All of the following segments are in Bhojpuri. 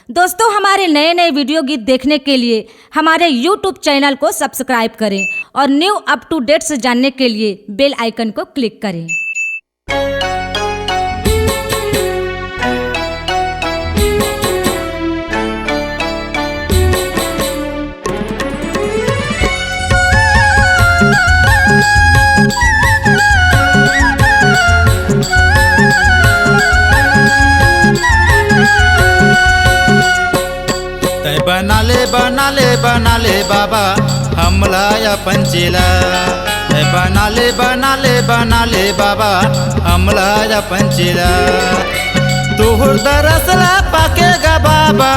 दोस्तों, हमारे नए नए वीडियो गीत देखने के लिए हमारे YouTube चैनल को सब्सक्राइब करें और न्यू अप टू डेट्स जानने के लिए बेल आइकन को क्लिक करें। बना ले बाबा हमला या पंचेला। बना ले बाबा हमला या पंचेला। तोहर दरसला पाकेगा बाबा,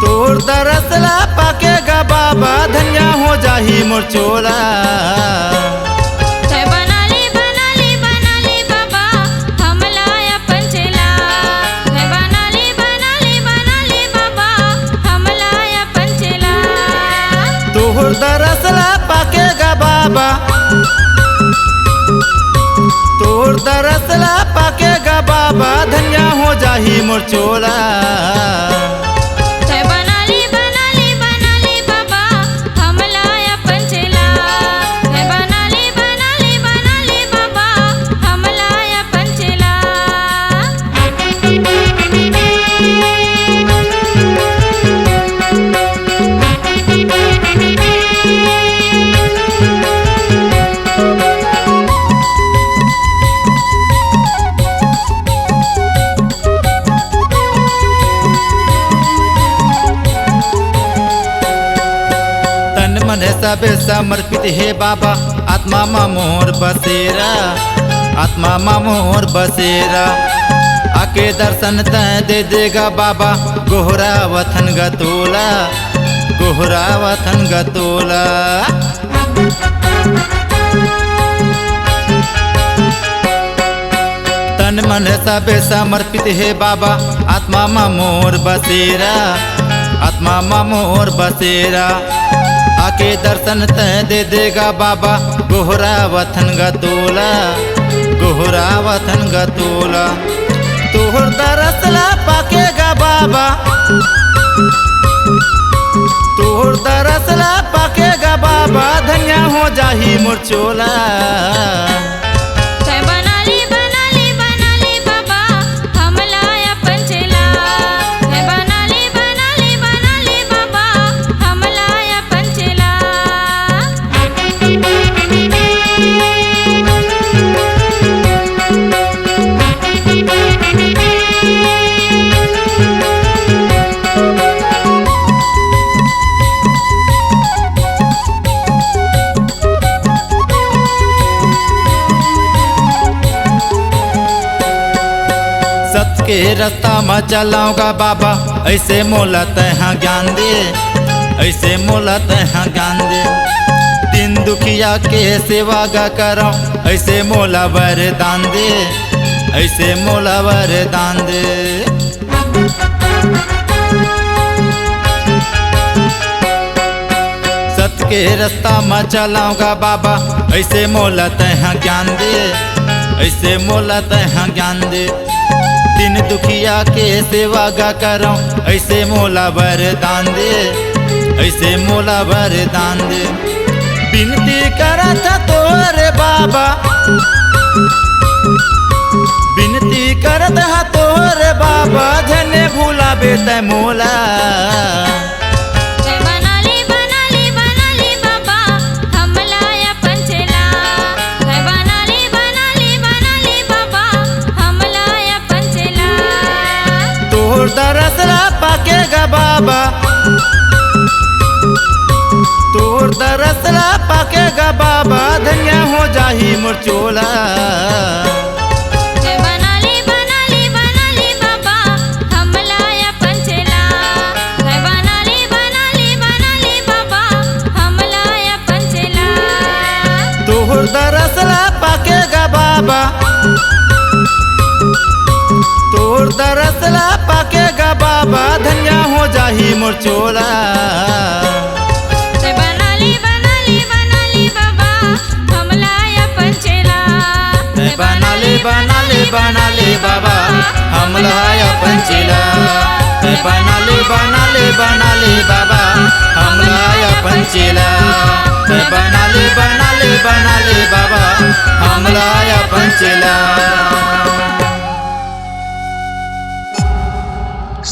तोहर दरसला पाकेगा बाबा, धन्या हो जाही मोर चोला। तोहर दरसला पाकेगा बाबा, तोहर दरसला पाकेगा बाबा, धन्या हो जाही मोर चोला। सब समर्पित है बाबा, आत्मा मा मोर बसेरा, आत्मा मा मोर बसेरा। आके दर्शन तय दे देगा बाबा, गोहरा वतन गतोला, गोहरा वतन गतोला। तन मन सब समर्पित है बाबा, आत्मा मा मोर बसेरा, आत्मा मा मोर बसेरा। आके दर्शन तय दे देगा बाबा, गोहरा वतन गतोला, गोहरा वतन गतोला। तोहर दरसला पाकेगा बाबा, तोहर दरसला पाकेगा बाबा, धन्या हो जाही मोर चोला। के रास्ता में चलाऊंगा बाबा, ऐसे मोला तहाँ ज्ञान दे, ऐसे मोला तहाँ ज्ञान दे। दिन दुखिया के सेवा गा करो, ऐसे मोला वरदान दे, ऐसे मोला वरदान दे। सत के रास्ता में चलाऊंगा बाबा, ऐसे मोला तहाँ ज्ञान दे, ऐसे मोला तहाँ ज्ञान दे। दिन दुखिया के सेवा गा करो, ऐसे मोला वरदान दे, ऐसे मोला वरदान दे। विनती करा था तोरे बाबा, विनती करत हा तोरे बाबा, झने भूला बेता मोला। दरसला पाकेगा बाबा, तोर दरसला पाकेगा बाबा, धन्या हो जाही मोर चोला। तोर दरसला पाकेगा बाबा, तोर दरसला पाकेगा बाबा, धन्या हो जाही मोर चोला। बना ली बाबा हमला या पंचेला। बना ले बाबा हमला या पंचेला। बना ले बाबा हमला अपन चेला बना ले बाबा हमला अपन चेला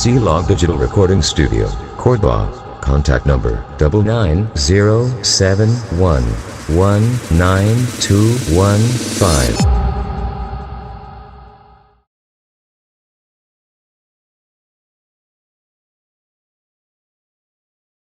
C-Log Digital Recording Studio, Cordoba. Contact number 99071192115.